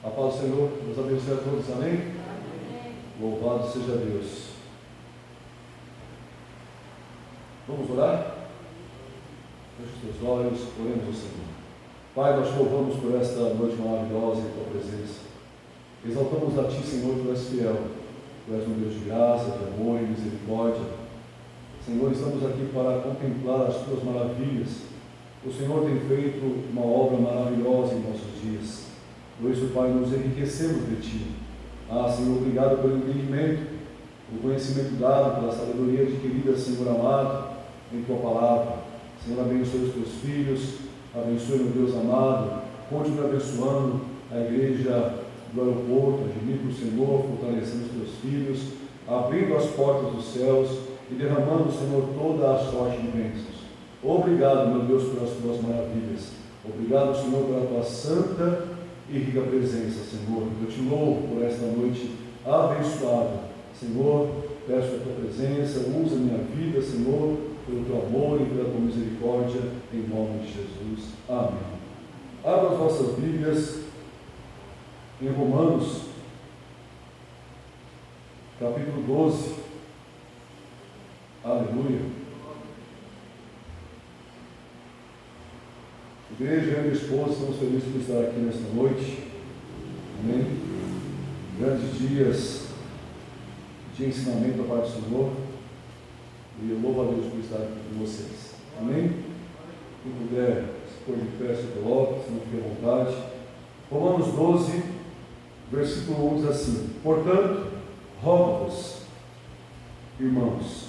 A paz do Senhor nos abençoe a todos, amém? Amém. Louvado seja Deus. Vamos orar? Feche os teus olhos, oremos ao Senhor. Pai, nós te louvamos por esta noite maravilhosa em tua presença. Exaltamos a ti, Senhor, tu és fiel. Tu és um Deus de graça, de amor e misericórdia. Senhor, estamos aqui para contemplar as tuas maravilhas. O Senhor tem feito uma obra maravilhosa em nossos dias. Por isso, Pai, nos enriquecemos de Ti. Senhor, obrigado pelo entendimento, o conhecimento dado, pela sabedoria adquirida, Senhor amado, em Tua palavra. Senhor, abençoe os Teus filhos, abençoe, meu Deus amado, continue abençoando a igreja do aeroporto, admire o Senhor, fortalecendo os Teus filhos, abrindo as portas dos céus e derramando, Senhor, toda a sorte de bênçãos. Obrigado, meu Deus, pelas Tuas maravilhas. Obrigado, Senhor, pela Tua santa e rica presença, Senhor. Eu te louvo por esta noite abençoada. Senhor, peço a Tua presença, usa minha vida, Senhor, pelo Teu amor e pela Tua misericórdia, em nome de Jesus. Amém. Abra as vossas Bíblias em Romanos, capítulo 12. Aleluia. Igreja, eu e minha esposa estamos felizes por estar aqui nesta noite. Amém? Grandes dias de ensinamento da parte do Senhor. E eu louvo a Deus por estar aqui com vocês. Amém? Quem puder se pôr de pé, se coloque, se não fique à vontade. Romanos 12, versículo 1 diz assim: Portanto, rogo-vos, irmãos,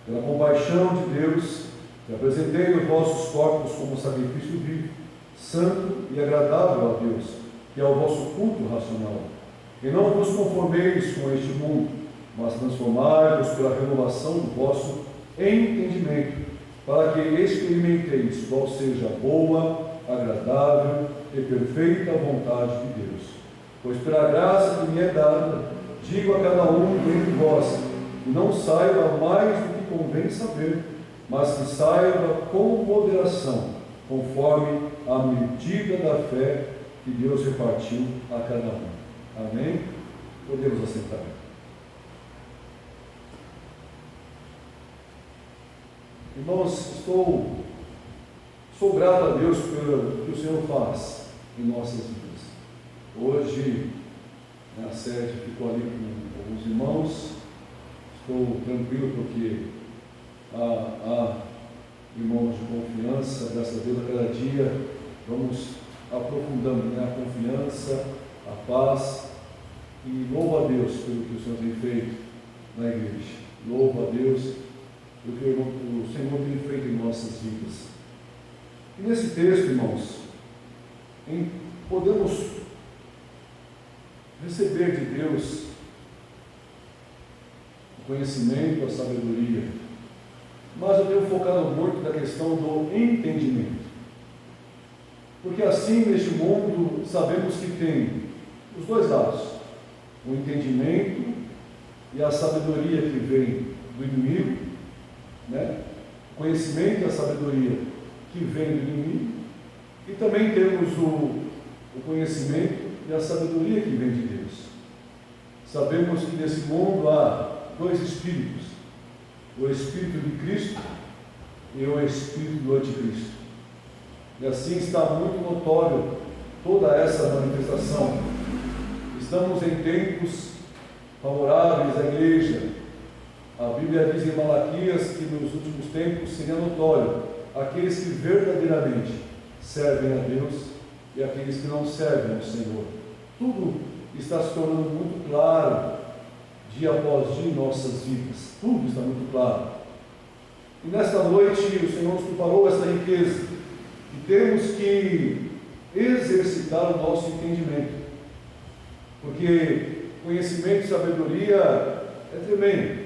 pela compaixão de Deus, que apresentei os vossos corpos como sacrifício vivo, santo e agradável a Deus, que é o vosso culto racional. E não vos conformeis com este mundo, mas transformai-vos pela renovação do vosso entendimento, para que experimenteis qual seja a boa, agradável e perfeita vontade de Deus. Pois pela graça que me é dada, digo a cada um dentre vós, que não saiba mais do que convém saber, mas que saiba com moderação, conforme a medida da fé que Deus repartiu a cada um. Amém? Podemos assentar. Irmãos, sou grato a Deus pelo que o Senhor faz em nossas vidas. Hoje, a sede ficou ali com alguns irmãos. Estou tranquilo porque há irmãos de confiança, graças a Deus, a cada dia vamos aprofundando, a confiança, a paz, e louvo a Deus pelo que o Senhor tem feito na igreja. Louvo a Deus pelo que o Senhor tem feito em nossas vidas. E nesse texto, irmãos, podemos receber de Deus o conhecimento, a sabedoria, mas eu tenho focado muito na questão do entendimento, porque assim neste mundo sabemos que tem os dois lados, o entendimento e a sabedoria que vem do inimigo, o conhecimento e a sabedoria que vem do inimigo, e também temos o conhecimento e a sabedoria que vem de Deus. Sabemos que nesse mundo há dois espíritos, o Espírito de Cristo e o Espírito do Anticristo. E assim está muito notório toda essa manifestação. Estamos em tempos favoráveis à igreja. A Bíblia diz em Malaquias que nos últimos tempos seria notório aqueles que verdadeiramente servem a Deus e aqueles que não servem ao Senhor. Tudo está se tornando muito claro dia após dia em nossas vidas. Tudo está muito claro. E nesta noite o Senhor nos preparou essa riqueza, que temos que exercitar o nosso entendimento, porque conhecimento e sabedoria é tremendo,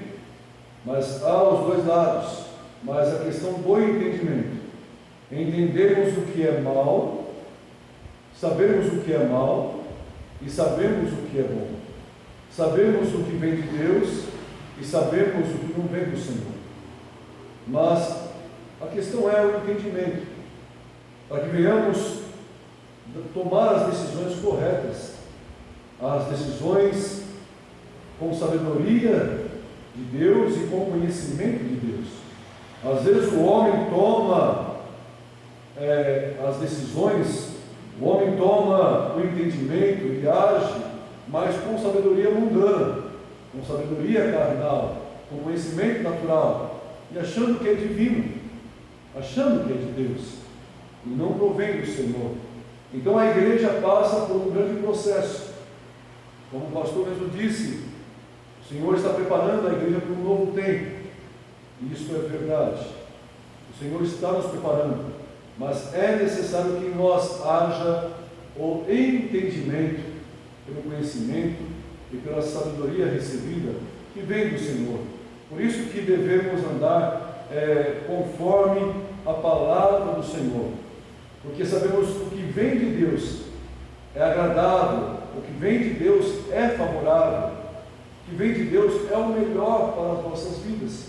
mas há os dois lados. Mas a questão do entendimento, entendemos o que é mal, sabemos o que é mal e sabemos o que é bom. Sabemos o que vem de Deus e sabemos o que não vem do Senhor. Mas a questão é o entendimento, para que venhamos tomar as decisões corretas as decisões com sabedoria de Deus e com conhecimento de Deus. Às vezes o homem toma as decisões, o homem toma o entendimento e age, mas com sabedoria mundana, com sabedoria carnal, com conhecimento natural, e achando que é divino, achando que é de Deus, e não provém do Senhor. Então a igreja passa por um grande processo. Como o pastor mesmo disse, o Senhor está preparando a igreja para um novo tempo, e isso é verdade. O Senhor está nos preparando, mas é necessário que em nós haja o entendimento, pelo conhecimento e pela sabedoria recebida que vem do Senhor. Por isso que devemos andar conforme a palavra do Senhor, porque sabemos que o que vem de Deus é agradável, o que vem de Deus é favorável, o que vem de Deus é o melhor para as nossas vidas.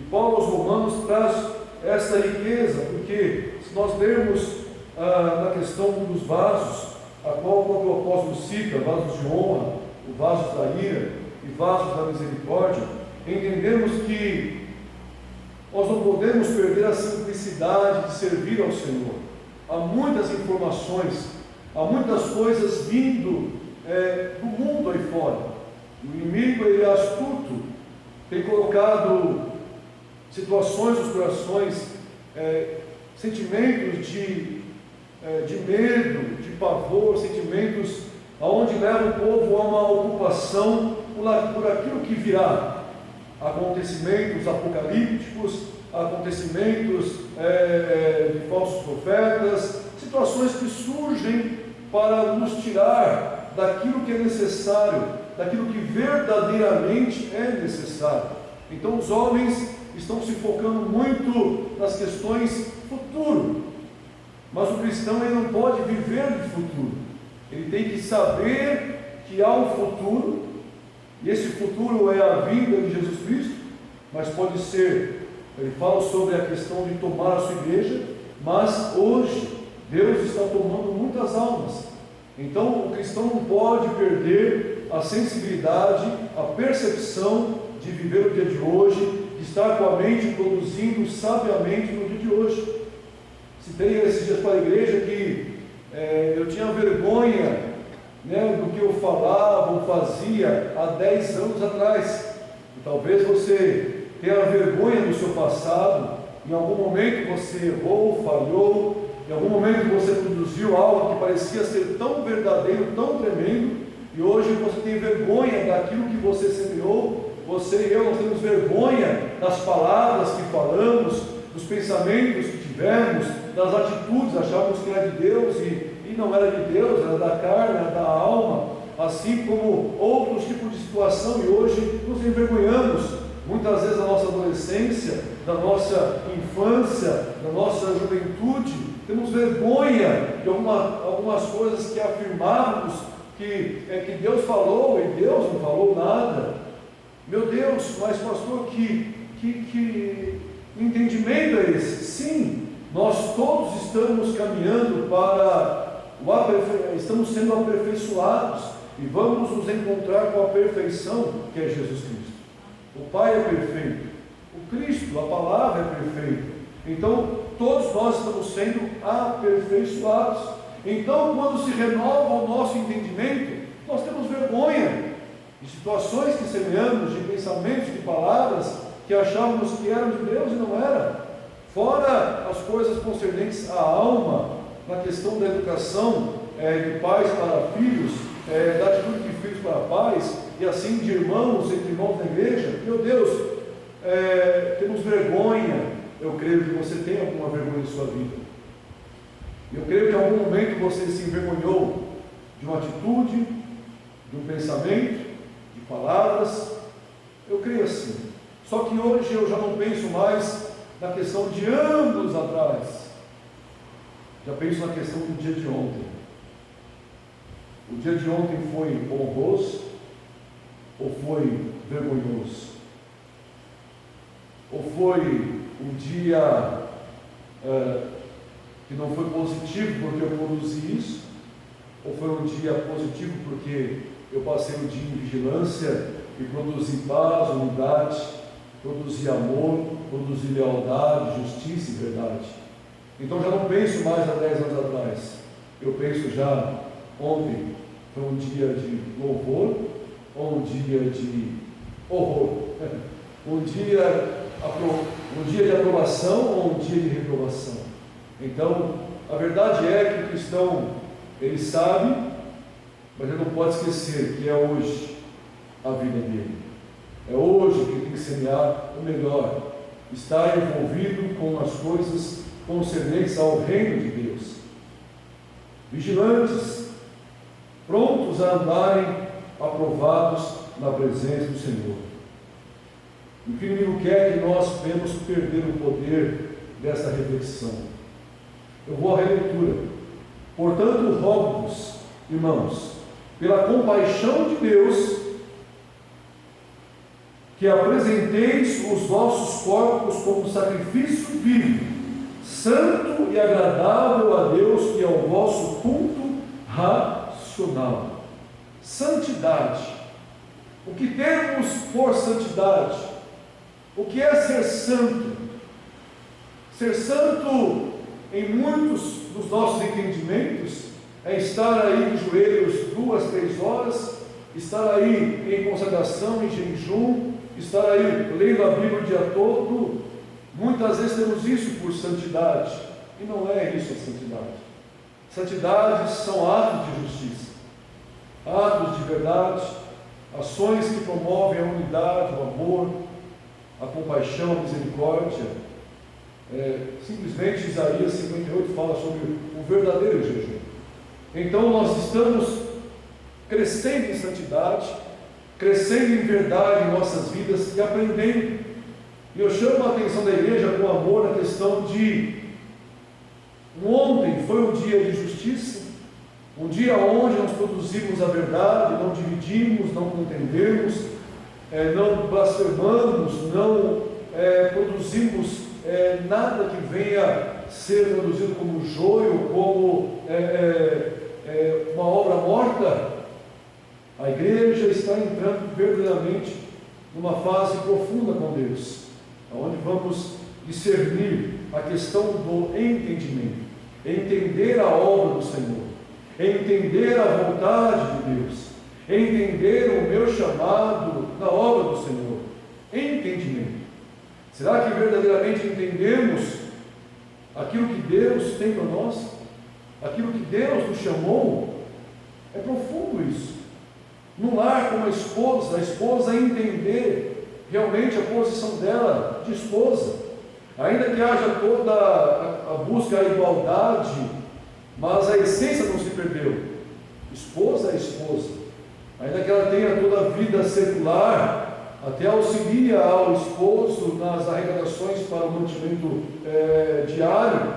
E Paulo aos Romanos traz essa riqueza, porque se nós lermos na questão dos vasos, a qual o próprio apóstolo cita, vasos de honra, o vaso da ira e vasos da misericórdia, entendemos que nós não podemos perder a simplicidade de servir ao Senhor. Há muitas informações, há muitas coisas vindo do mundo aí fora. O inimigo, ele é astuto, tem colocado situações nos corações, sentimentos de medo, de pavor, sentimentos aonde leva o povo a uma ocupação por aquilo que virá. Acontecimentos apocalípticos, acontecimentos de falsos profetas, situações que surgem para nos tirar daquilo que é necessário, daquilo que verdadeiramente é necessário. Então os homens estão se focando muito nas questões futuro, mas o cristão, ele não pode viver de futuro, ele tem que saber que há um futuro, e esse futuro é a vinda de Jesus Cristo, mas pode ser, ele fala sobre a questão de tomar a sua igreja, mas hoje Deus está tomando muitas almas. Então o cristão não pode perder a sensibilidade, a percepção de viver o dia de hoje, de estar com a mente produzindo sabiamente no dia de hoje. Citei esses dias para a igreja que eu tinha vergonha, do que eu falava ou fazia há 10 anos atrás. E talvez você tenha vergonha do seu passado, em algum momento você errou, falhou, em algum momento você produziu algo que parecia ser tão verdadeiro, tão tremendo, e hoje você tem vergonha daquilo que você semeou. Você e eu, nós temos vergonha das palavras que falamos, dos pensamentos que tivemos, das atitudes, achávamos que era de Deus e não era de Deus, era da carne, era da alma, assim como outros tipos de situação, e hoje nos envergonhamos, muitas vezes da nossa adolescência, da nossa infância, da nossa juventude, temos vergonha de algumas coisas que afirmávamos que Deus falou e Deus não falou nada. Meu Deus, mas pastor, que entendimento é esse? Sim, nós todos estamos caminhando estamos sendo aperfeiçoados e vamos nos encontrar com a perfeição que é Jesus Cristo. O Pai é perfeito, o Cristo, a palavra é perfeita. Então, todos nós estamos sendo aperfeiçoados. Então, quando se renova o nosso entendimento, nós temos vergonha de situações que semeamos, de pensamentos, de palavras que achávamos que eram de Deus e não era. Fora as coisas concernentes à alma, na questão da educação de pais para filhos, da atitude de filhos para pais, e assim de irmãos entre irmãos na igreja. Meu Deus, temos vergonha. Eu creio que você tem alguma vergonha em sua vida. Eu creio que em algum momento você se envergonhou de uma atitude, de um pensamento, de palavras. Eu creio assim. Só que hoje eu já não penso mais na questão de anos atrás. Já penso na questão do dia de ontem. O dia de ontem foi honroso ou foi vergonhoso? Ou foi um dia que não foi positivo porque eu produzi isso? ou foi um dia positivo porque eu passei o dia em vigilância e produzi paz, unidade, produzi amor, produzi lealdade, justiça e verdade. Então já não penso mais há 10 anos atrás, eu penso já ontem foi um dia de louvor ou um dia de horror, um dia de aprovação ou um dia de reprovação. Então a verdade é que o cristão, ele sabe, mas ele não pode esquecer que é hoje a vida dele. É hoje que ele tem que semear o melhor, estar envolvido com as coisas concernentes ao reino de Deus. Vigilantes, prontos a andarem aprovados na presença do Senhor. O que o inimigo quer que nós venhamos perder o poder dessa reflexão. Eu vou à releitura. Portanto, rogo-vos, irmãos, pela compaixão de Deus, que apresenteis os vossos corpos como sacrifício vivo, santo e agradável a Deus, que é o vosso culto racional. Santidade. O que temos por santidade? O que é ser santo? Ser santo, em muitos dos nossos entendimentos, é estar aí de joelhos 2, 3 horas, estar aí em consagração, em jejum, estar aí lendo a Bíblia o dia todo. Muitas vezes temos isso por santidade, e não é isso a santidade. Santidade são atos de justiça, atos de verdade, ações que promovem a unidade, o amor, a compaixão, a misericórdia. Simplesmente Isaías 58 fala sobre o verdadeiro jejum. Então nós estamos crescendo em santidade, crescendo em verdade em nossas vidas e aprendendo. E eu chamo a atenção da igreja com amor na questão de ontem foi um dia de justiça, um dia onde nós produzimos a verdade, não dividimos, não contendemos, não blasfemamos, não produzimos nada que venha ser produzido como joio, como uma obra morta. A igreja está entrando verdadeiramente numa fase profunda com Deus, onde vamos discernir a questão do entendimento, entender a obra do Senhor, entender a vontade de Deus, entender o meu chamado na obra do Senhor. Entendimento. Será que verdadeiramente entendemos aquilo que Deus tem para nós? Aquilo que Deus nos chamou? É profundo isso. No lar, como a esposa entender realmente a posição dela de esposa, ainda que haja toda a busca da igualdade, mas a essência não se perdeu. Esposa é esposa, ainda que ela tenha toda a vida secular, até auxilia ao esposo nas arrecadações para o mantimento diário,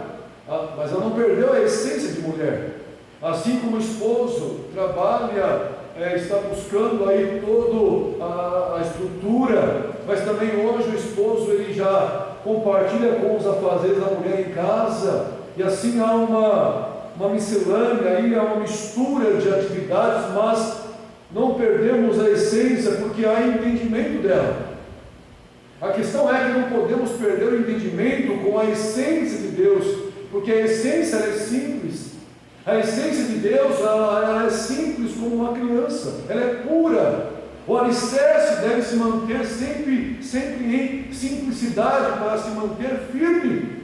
mas ela não perdeu a essência de mulher. Assim como o esposo trabalha, está buscando aí toda a estrutura, mas também hoje o esposo ele já compartilha com os afazeres da mulher em casa, e assim há uma miscelânea, aí há uma mistura de atividades, mas não perdemos a essência porque há entendimento dela. A questão é que não podemos perder o entendimento com a essência de Deus, porque a essência ela é simples. A essência de Deus ela é simples como uma criança, ela é pura. O alicerce deve se manter sempre em simplicidade para se manter firme.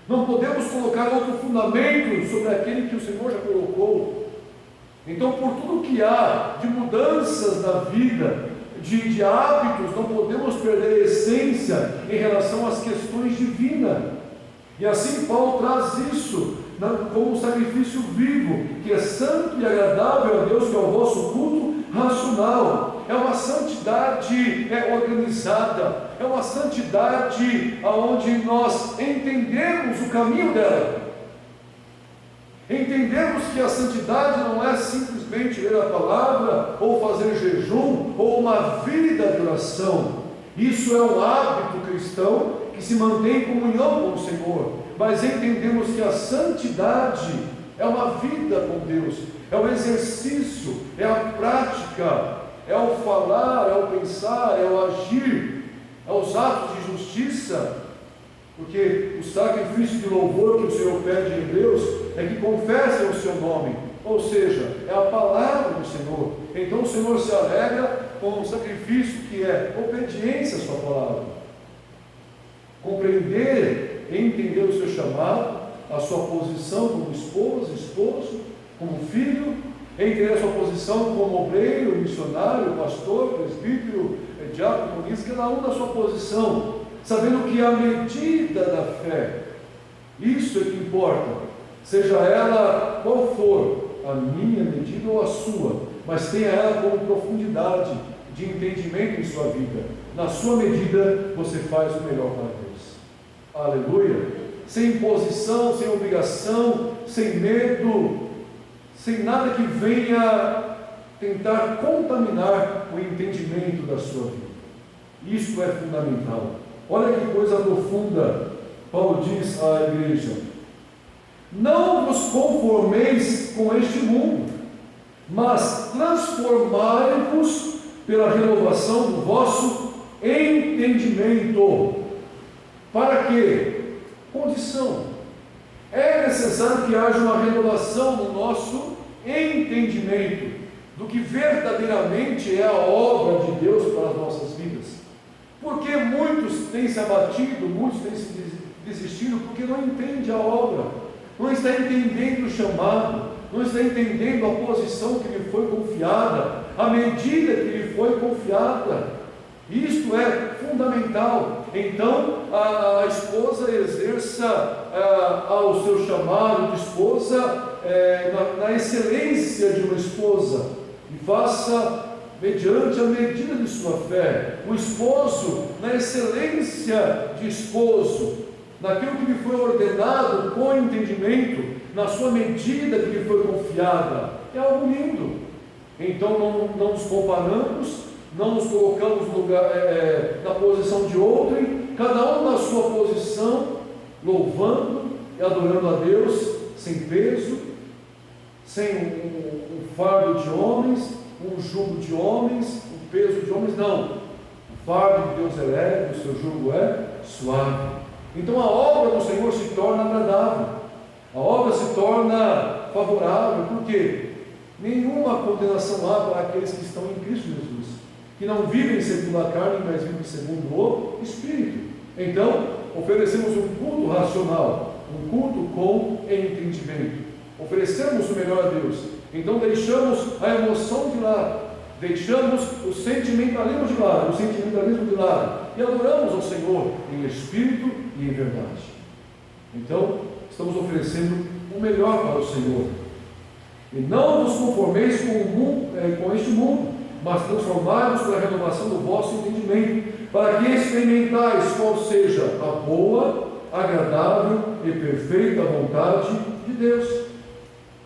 Não podemos colocar outro fundamento sobre aquele que o Senhor já colocou. Então, por tudo que há de mudanças na vida, de hábitos, não podemos perder a essência em relação às questões divinas. E assim Paulo traz isso como um sacrifício vivo, que é santo e agradável a Deus, que é o vosso culto racional. É uma santidade organizada, é uma santidade onde nós entendemos o caminho dela. Entendemos que a santidade não é simplesmente ler a palavra, ou fazer jejum, ou uma vida de oração. Isso é um hábito cristão que se mantém em comunhão com o Senhor. Mas entendemos que a santidade é uma vida com Deus, é o exercício, é a prática, é o falar, é o pensar, é o agir, é os atos de justiça, porque o sacrifício de louvor que o Senhor pede em Hebreus é que confessem o seu nome, ou seja, é a palavra do Senhor. Então o Senhor se alegra com o sacrifício que é obediência à sua palavra, compreender e entender o seu chamado, a sua posição como esposa, esposo, como filho, entender a sua posição como obreiro, missionário, pastor, presbítero, diácono, ministro, cada um na sua posição, sabendo que a medida da fé, isso é que importa, seja ela qual for, a minha medida ou a sua, mas tenha ela como profundidade de entendimento em sua vida. Na sua medida, você faz o melhor para Deus. Aleluia! Sem imposição, sem obrigação, sem medo, sem nada que venha tentar contaminar o entendimento da sua vida. Isso é fundamental. Olha que coisa profunda. Paulo diz à igreja: não vos conformeis com este mundo, mas transformai-vos pela renovação do vosso entendimento. Para quê? Condição. É necessário que haja uma renovação no nosso entendimento do que verdadeiramente é a obra de Deus para as nossas vidas. Porque muitos têm se abatido, muitos têm se desistido porque não entendem a obra, não está entendendo o chamado, não está entendendo a posição que lhe foi confiada, a medida que lhe foi confiada. Isto é fundamental. Então a esposa exerça o seu chamado de esposa na excelência de uma esposa, e faça mediante a medida de sua fé. O esposo na excelência de esposo, naquilo que lhe foi ordenado com entendimento, na sua medida que lhe foi confiada. É algo lindo. Então não nos comparamos, não nos colocamos no lugar, na posição de outrem, cada um na sua posição, louvando e adorando a Deus, sem peso, sem um fardo de homens, um jugo de homens, um peso de homens, não. O fardo de Deus é leve, o seu jugo é suave. Então a obra do Senhor se torna agradável, a obra se torna favorável, porque nenhuma condenação há para aqueles que estão em Cristo Jesus, que não vivem segundo a carne, mas vivem segundo o Espírito. Então, oferecemos um culto racional, um culto com entendimento. Oferecemos o melhor a Deus. Então, deixamos a emoção de lado, deixamos o sentimentalismo de lado, e adoramos ao Senhor em espírito e em verdade. Então, estamos oferecendo o melhor para o Senhor. E não vos conformeis com este mundo, mas transformai-vos pela renovação do vosso entendimento, para que experimentais qual seja a boa, agradável e perfeita vontade de Deus.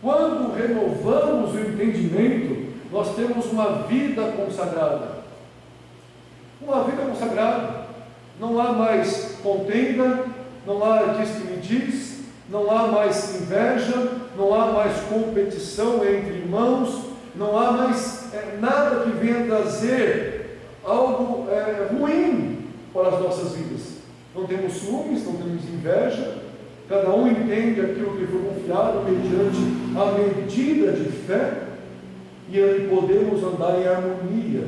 Quando renovamos o entendimento, nós temos uma vida consagrada. Uma vida consagrada. Não há mais contenda, não há diz que me diz, não há mais inveja, não há mais competição entre irmãos, não há mais nada que venha trazer algo ruim para as nossas vidas. Não temos ciúmes, não temos inveja, cada um entende aquilo que lhe foi confiado mediante a medida de fé, e aí podemos andar em harmonia,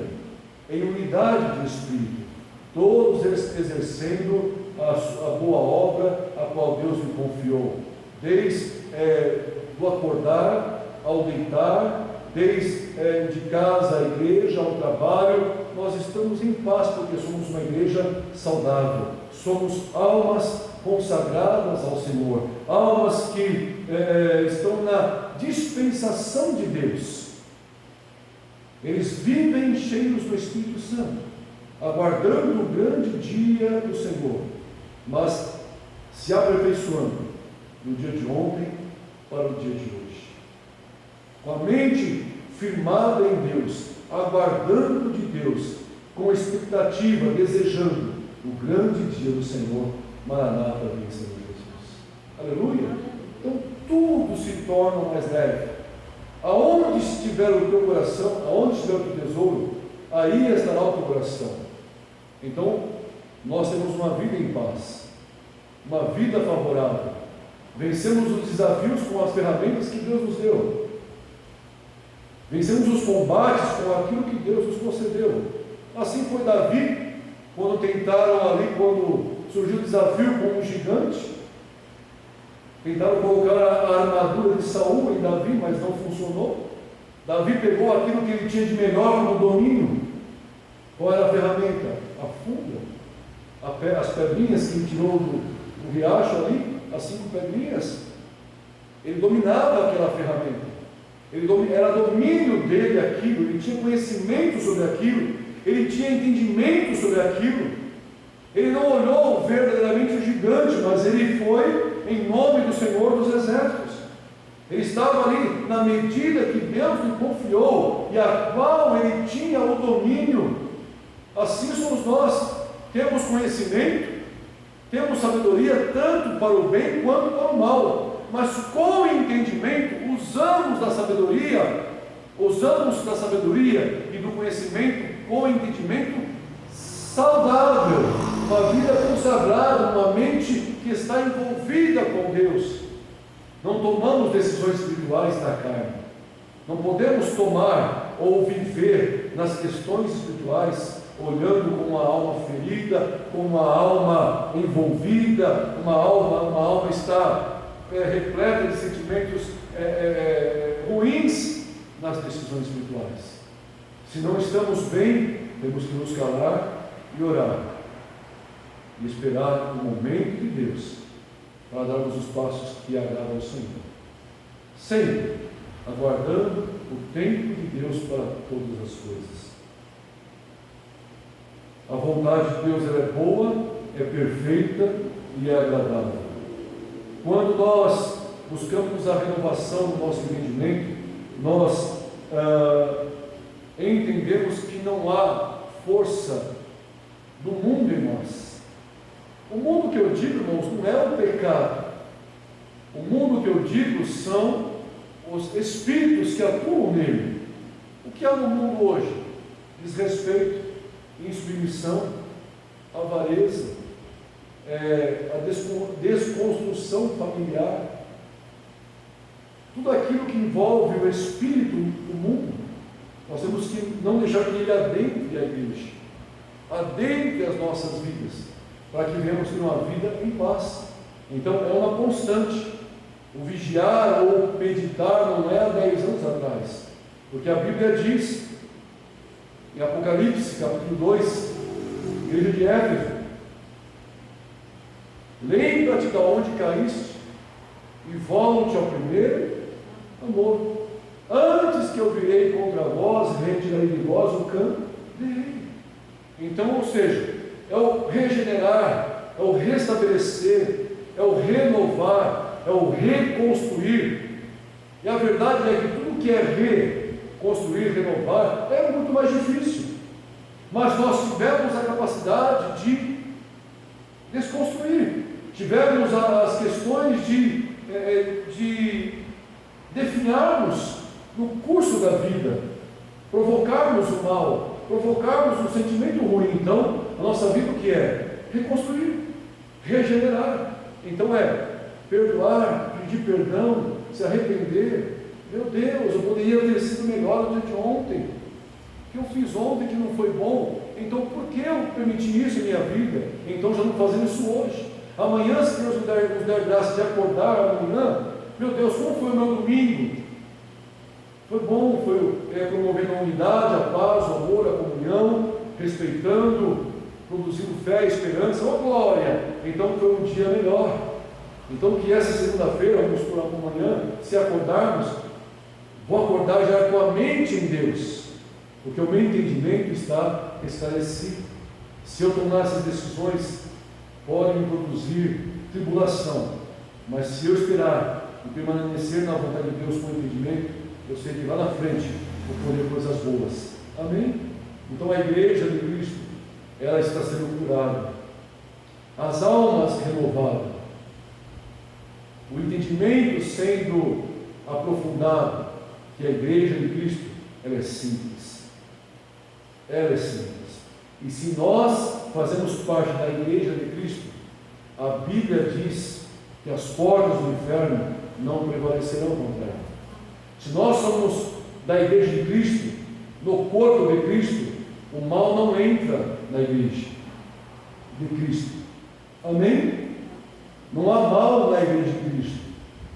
em unidade de espírito, todos exercendo a boa obra a qual Deus lhe confiou, desde do acordar ao deitar, desde de casa à igreja, ao trabalho. Nós estamos em paz porque somos uma igreja saudável, somos almas consagradas ao Senhor, almas que estão na dispensação de Deus. Eles vivem cheios do Espírito Santo, aguardando o grande dia do Senhor, mas se aperfeiçoando no dia de ontem para o dia de hoje, com a mente firmada em Deus, aguardando de Deus, com expectativa, desejando o grande dia do Senhor. Maranata, vem Senhor Jesus. Aleluia! Então tudo se torna mais leve. Aonde estiver o teu coração, aonde estiver o teu tesouro, aí estará o teu coração. Então, nós temos uma vida em paz, uma vida favorável. Vencemos os desafios com as ferramentas que Deus nos deu. Vencemos os combates com aquilo que Deus nos concedeu. Assim foi Davi, quando tentaram ali, quando surgiu o desafio com um gigante, tentaram colocar a armadura de Saul em Davi, mas não funcionou. Davi pegou aquilo que ele tinha de melhor no domínio. Qual era a ferramenta? A funda, as pedrinhas que ele tirou do riacho ali, as 5 pedrinhas. Ele dominava aquela ferramenta. Era domínio dele aquilo, ele tinha conhecimento sobre aquilo, ele tinha entendimento sobre aquilo. Ele não olhou verdadeiramente o gigante, mas ele foi em nome do Senhor dos Exércitos. Ele estava ali na medida que Deus lhe confiou e a qual ele tinha o domínio. Assim somos nós. Temos conhecimento, temos sabedoria tanto para o bem quanto para o mal, mas com entendimento usamos da sabedoria e do conhecimento com entendimento saudável, uma vida consagrada, uma mente que está envolvida com Deus. Não tomamos decisões espirituais da carne. Não podemos tomar ou viver nas questões espirituais olhando com uma alma ferida, com uma alma envolvida, uma alma está repleta de sentimentos ruins nas decisões espirituais. Se não estamos bem, temos que nos calar e orar e esperar o momento de Deus para darmos os passos que agradam ao Senhor, sempre aguardando o tempo de Deus para todas as coisas. A vontade de Deus ela é boa, é perfeita e é agradável. Quando nós buscamos a renovação do nosso entendimento, nós entendemos que não há força do mundo em nós. O mundo que eu digo, irmãos, não é o pecado. O mundo que eu digo são os espíritos que atuam nele. O que há no mundo hoje? Desrespeito, insubmissão, avareza, a desconstrução familiar, tudo aquilo que envolve o espírito do mundo. Nós temos que não deixar que ele adentre a igreja, adentre as nossas vidas, para que venhamos ter uma vida em paz. Então é uma constante. O vigiar ou meditar não é há 10 anos atrás, porque a Bíblia diz em Apocalipse capítulo 2, igreja de Éfeso: lembra-te de onde caíste e volte ao primeiro amor. Antes que eu virei contra vós e retirarei de vós o candeeiro. Então, ou seja, é o regenerar, é o restabelecer, é o renovar, é o reconstruir. E a verdade é que tudo que é reconstruir, renovar, é muito mais difícil. Mas nós tivemos a capacidade de desconstruir, tivemos as questões de definharmos no curso da vida, provocarmos o mal, provocarmos um sentimento ruim. Então, a nossa vida o que é? Reconstruir, regenerar. Então perdoar, pedir perdão, se arrepender. Meu Deus, eu poderia ter sido melhor no dia de ontem. O que eu fiz ontem que não foi bom? Então, por que eu permiti isso em minha vida? Então, já não fazendo isso hoje. Amanhã, se Deus nos der graça de acordar amanhã, meu Deus, como foi o meu domingo? Foi bom, foi promovendo a unidade, a paz, o amor, a comunhão, respeitando, produzindo fé, esperança, oh glória! Então foi um dia melhor. Então que essa segunda-feira, vamos por amanhã, se acordarmos, vou acordar já com a mente em Deus, porque o meu entendimento está esclarecido. Se eu tomar essas decisões, podem me produzir tribulação, mas se eu esperar e permanecer na vontade de Deus com entendimento, eu sei que lá na frente vou colher coisas boas. Amém? Então a igreja de Cristo, ela está sendo curada, as almas renovadas, o entendimento sendo aprofundado, que a igreja de Cristo, ela é simples. Ela é simples. E se nós fazemos parte da igreja de Cristo, a Bíblia diz que as portas do inferno não prevalecerão contra ela. Se nós somos da igreja de Cristo, no corpo de Cristo, o mal não entra na igreja de Cristo. Amém? Não há mal na igreja de Cristo.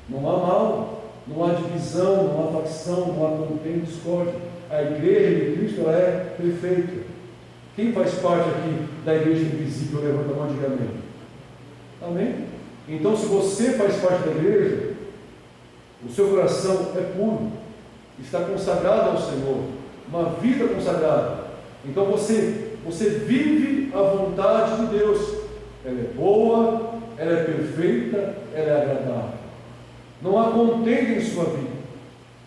Não há mal, não há divisão, não há facção, não há contenda, discórdia. A igreja de Cristo, ela é perfeita. Quem faz parte aqui da igreja invisível, levanta a mão de amém. Amém? Então, se você faz parte da igreja, o seu coração é puro, está consagrado ao Senhor, uma vida consagrada. Então você vive a vontade de Deus. Ela é boa, ela é perfeita, ela é agradável. Não há contenda em sua vida,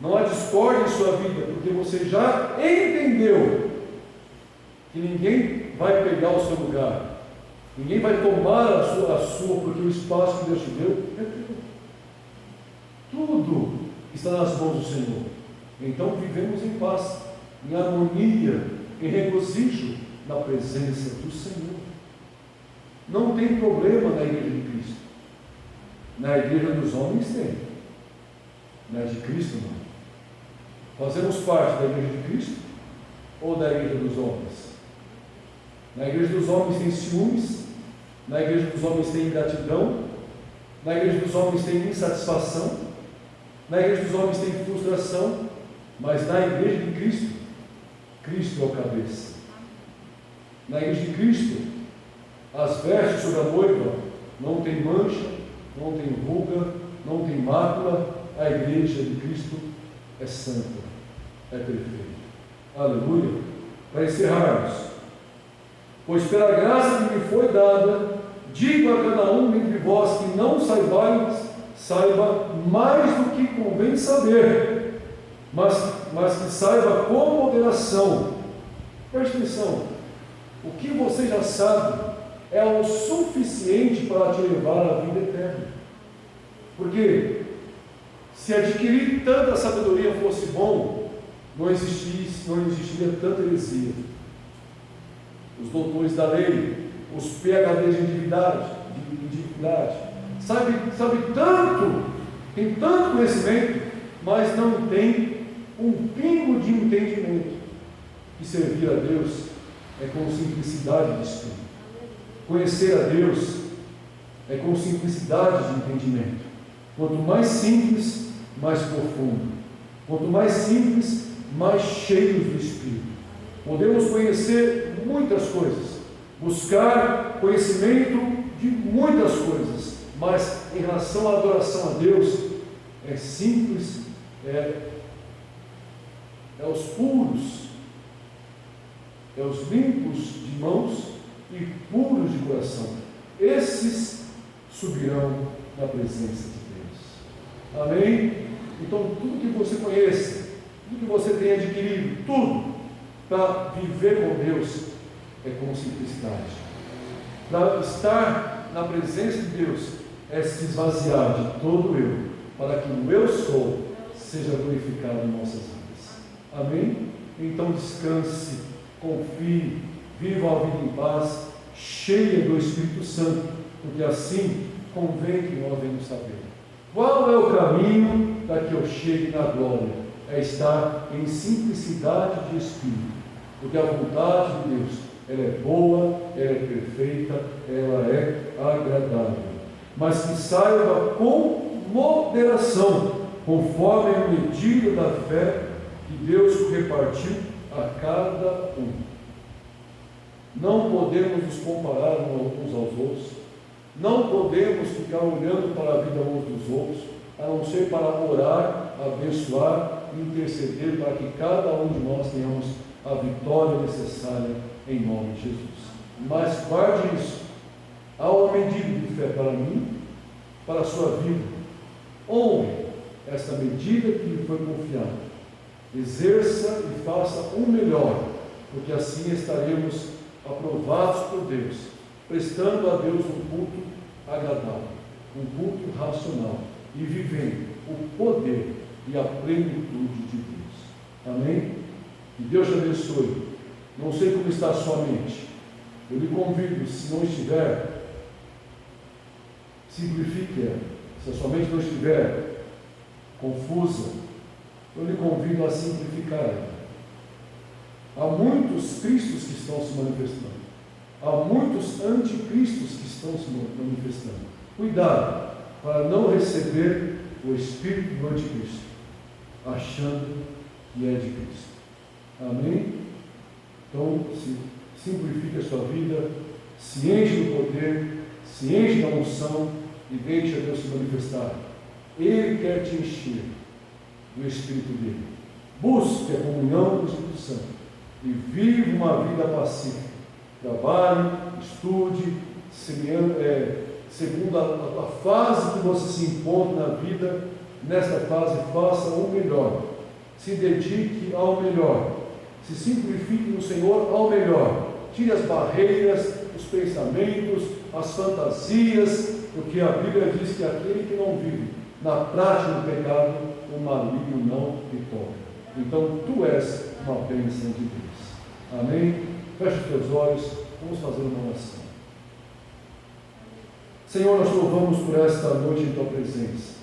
não há discórdia em sua vida, porque você já entendeu que ninguém vai pegar o seu lugar, ninguém vai tomar a sua, porque o espaço que Deus te deu é teu. Tudo está nas mãos do Senhor. Então vivemos em paz, em harmonia, em regozijo na presença do Senhor. Não tem problema na igreja de Cristo. Na igreja dos homens tem, na de Cristo não. Fazemos parte da igreja de Cristo ou da igreja dos homens? Na igreja dos homens tem ciúmes, na igreja dos homens tem ingratidão, na igreja dos homens tem insatisfação, na igreja dos homens tem frustração, mas na igreja de Cristo, Cristo é o cabeça. Na igreja de Cristo, as vestes sobre a noiva não tem mancha, não tem ruga, não tem mácula. A igreja de Cristo é santa, é perfeita. Aleluia. Para encerrarmos, pois pela graça que me foi dada, digo a cada um dentre vós que não saiba mais do que convém saber, mas que saiba com moderação. Preste atenção, o que você já sabe é o suficiente para te levar à vida eterna. Porque se adquirir tanta sabedoria fosse bom, não existiria tanta heresia. Os doutores da lei, os PhDs de divindade, sabe tanto, tem tanto conhecimento, mas não tem um pingo de entendimento. Que servir a Deus é com simplicidade de espírito. Conhecer a Deus é com simplicidade de entendimento. Quanto mais simples, mais profundo. Quanto mais simples, mais cheios do Espírito. Podemos conhecer muitas coisas, buscar conhecimento de muitas coisas, mas em relação à adoração a Deus, é simples, é os puros, é os limpos de mãos e puros de coração. Esses subirão na presença de Deus. Amém? Então, tudo que você conhece, tudo que você tem adquirido, tudo, para viver com Deus, é com simplicidade. Para estar na presença de Deus, é se esvaziar de todo eu, para que o eu sou seja glorificado em nossas vidas. Amém? Então, descanse, confie, viva a vida em paz, cheia do Espírito Santo, porque assim convém que nós venhamos saber. Qual é o caminho para que eu chegue na glória? É estar em simplicidade de espírito, porque a vontade de Deus, ela é boa, ela é perfeita, ela é agradável, mas que saiba com moderação, conforme a medida da fé que Deus repartiu a cada um. Não podemos nos comparar uns aos outros, não podemos ficar olhando para a vida uns dos outros, a não ser para orar, abençoar e interceder para que cada um de nós tenhamos a vitória necessária em nome de Jesus. Mas guarde isso, há uma medida de fé para mim, para a sua vida. Honre esta medida que lhe foi confiada, exerça e faça o melhor, porque assim estaremos aprovados por Deus, prestando a Deus um culto agradável, um culto racional e vivendo o poder e a plenitude de Deus. Amém? Que Deus te abençoe. Não sei como está a sua mente. Eu lhe convido, se não estiver, simplifique ela. Se a sua mente não estiver confusa, eu lhe convido a simplificar ela. Há muitos cristos que estão se manifestando. Há muitos anticristos que estão se manifestando. Cuidado para não receber o espírito do anticristo, achando que é de Cristo. Amém? Então, simplifique a sua vida, se enche do poder, se enche da unção e deixe a Deus se manifestar. Ele quer te encher do Espírito dele. Busque a comunhão com o Espírito Santo e vive uma vida pacífica. Trabalhe, estude, segundo a fase que você se encontra na vida. Nesta fase, faça o melhor. Se dedique ao melhor. Se simplifique no Senhor ao melhor. Tire as barreiras, os pensamentos, as fantasias, porque a Bíblia diz que aquele que não vive na prática do pecado, o maligno não lhe toca. Então, tu és uma bênção de Deus. Amém? Feche os teus olhos, vamos fazer uma oração. Senhor, nós te louvamos por esta noite em tua presença.